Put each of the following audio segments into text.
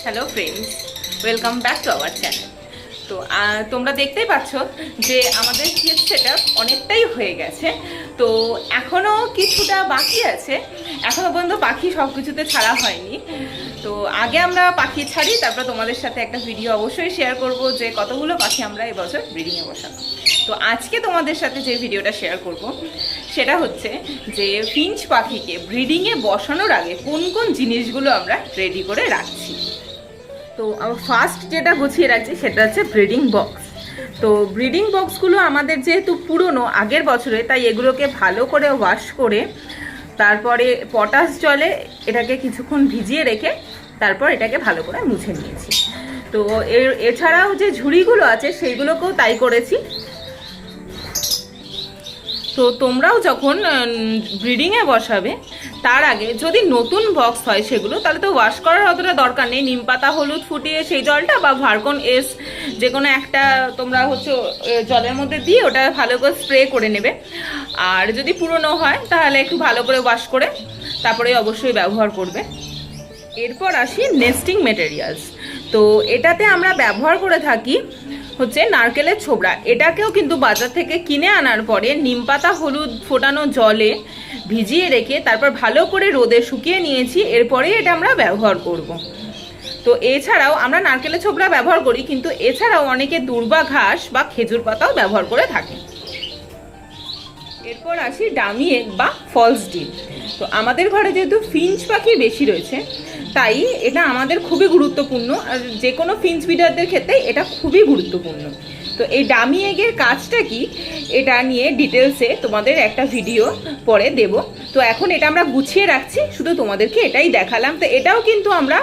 Hello friends, welcome back to our channel. তো তোমরা দেখতেই পাচ্ছ যে আমাদের কেজ সেটআপ অনেকটাই হয়ে গেছে। তো এখনও কিছুটা বাকি আছে, এখনও পর্যন্ত পাখি সব কিছুতে ছাড়া হয়নি। তো আগে আমরা পাখি ছাড়ি, তারপর তোমাদের সাথে একটা ভিডিও অবশ্যই শেয়ার করব যে কতগুলো পাখি আমরা এবছর ব্রিডিংয়ে বসাবো। তো আজকে তোমাদের সাথে যে ভিডিওটা শেয়ার করব সেটা হচ্ছে যে ফিঞ্চ পাখিকে ব্রিডিংয়ে বসানোর আগে কোন কোন জিনিসগুলো আমরা রেডি করে রাখছি। তো ফার্স্ট যেটা গুছিয়ে রাখছি সেটা হচ্ছে ব্রিডিং বক্স। তো ব্রিডিং বক্সগুলো আমাদের যেহেতু পুরনো আগের বছরে, তাই এগুলোকে ভালো করে ওয়াশ করে তারপরে পটাশ জলে এটাকে কিছুক্ষণ ভিজিয়ে রেখে তারপর এটাকে ভালো করে মুছে নিয়েছি। তো এছাড়াও যে ঝুড়িগুলো আছে সেইগুলোকেও তাই করেছি। তো তোমরাও যখন ব্রিডিংয়ে বসাবে তার আগে যদি নতুন বক্স হয় সেগুলো, তাহলে তো ওয়াশ করার অতটা দরকার নেই। নিম পাতা হলুদ ফুটিয়ে সেই জলটা বা ভার্গন এস যে কোনো একটা তোমরা হচ্ছে জলের মধ্যে দিয়ে ওটা ভালো করে স্প্রে করে নেবে। আর যদি পুরনো হয় তাহলে একটু ভালো করে ওয়াশ করে তারপরে অবশ্যই ব্যবহার করবে। এরপর আসি নেস্টিং মেটেরিয়ালস। তো এটাতে আমরা ব্যবহার করে থাকি হচ্ছে নারকেলের ছোবড়া। এটাকেও কিন্তু বাজার থেকে কিনে আনার পরে নিম পাতা হলুদ ফোটানো জলে ভিজিয়ে রেখে তারপর ভালো করে রোদে শুকিয়ে নিয়েছি, এরপরে এটা আমরা ব্যবহার করব। তো এছাড়াও আমরা নারকেলের ছোবড়া ব্যবহার করি, কিন্তু এছাড়াও অনেকে দূর্বা ঘাস বা খেজুর পাতাও ব্যবহার করে থাকে। এরপর আসি ডামি এগ বা ফলস ডিম। তো আমাদের ঘরে যেহেতু ফিঞ্চ পাখি বেশি রয়েছে, তাই এটা আমাদের খুবই গুরুত্বপূর্ণ। আর যে কোনো ফিঞ্চ ব্রিডারদের ক্ষেত্রে এটা খুবই গুরুত্বপূর্ণ। তো এই ডামি এগের কাজটা কি, এটা নিয়ে ডিটেলসে তোমাদের একটা ভিডিও পরে দেব। তো এখন এটা আমরা গুছিয়ে রাখছি, শুধু তোমাদেরকে এটাই দেখালাম। তো এটাও কিন্তু আমরা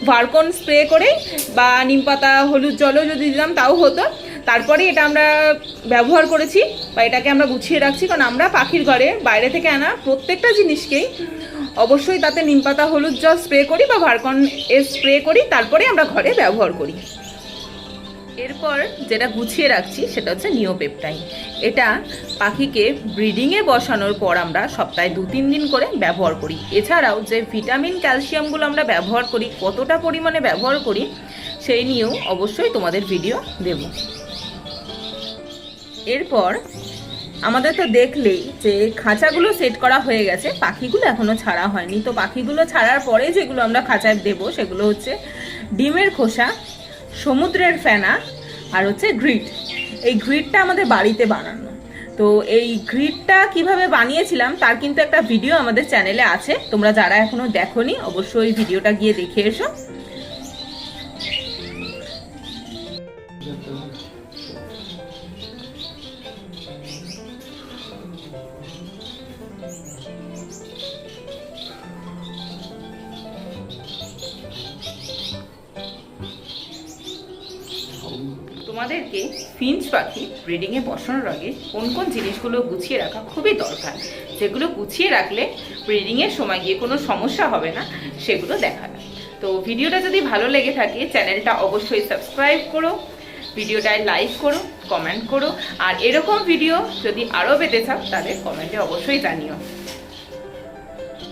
ভার্গন স্প্রে করে বা নিম পাতা হলুদ জলও যদি দিলাম তাও হতো, তারপরে এটা আমরা ব্যবহার করেছি বা এটাকে আমরা গুছিয়ে রাখছি। কারণ আমরা পাখির ঘরে বাইরে থেকে আনা প্রত্যেকটা জিনিসকেই অবশ্যই তাতে নিম পাতা হলুদ জল স্প্রে করি বা ভার্গন স্প্রে করি, তারপরে আমরা ঘরে ব্যবহার করি। এরপর যেটা গুছিয়ে রাখছি সেটা হচ্ছে নিওপেপটাইন। এটা পাখিকে ব্রিডিংয়ে বসানোর পর আমরা সপ্তাহে 2-3 দিন করে ব্যবহার করি। এছাড়াও যে ভিটামিন ক্যালসিয়ামগুলো আমরা ব্যবহার করি, কতটা পরিমাণে ব্যবহার করি সেই নিয়েও অবশ্যই তোমাদের ভিডিও দেব। এরপর আমাদের তো দেখলেই যে খাঁচাগুলো সেট করা হয়ে গেছে, পাখিগুলো এখনও ছাড়া হয়নি। তো পাখিগুলো ছাড়ার পরে যেগুলো আমরা খাঁচায় দেব সেগুলো হচ্ছে ডিমের খোসা, সমুদ্রের ফেনা আর হচ্ছে গ্রিট। এই গ্রিটটা আমাদের বাড়িতে বানানো। তো এই গ্রিটটা কিভাবে বানিয়েছিলাম তার কিন্তু একটা ভিডিও আমাদের চ্যানেলে আছে, তোমরা যারা এখনো দেখোনি অবশ্যই ভিডিওটা গিয়ে দেখে এসো। তোমাদেরকে ফিঞ্চ পাখি ব্রিডিংয়ে বসানোর আগে কোন কোন জিনিসগুলো গুছিয়ে রাখা খুবই দরকার, যেগুলো গুছিয়ে রাখলে ব্রিডিংয়ের সময় গিয়ে কোনো সমস্যা হবে না, সেগুলো দেখালাম। তো ভিডিওটা যদি ভালো লেগে থাকে চ্যানেলটা অবশ্যই সাবস্ক্রাইব করো, ভিডিওটায় লাইক করো, কমেন্ট করো। আর এরকম ভিডিও যদি আরও পেতে চাও তাহলে কমেন্টে অবশ্যই জানিও।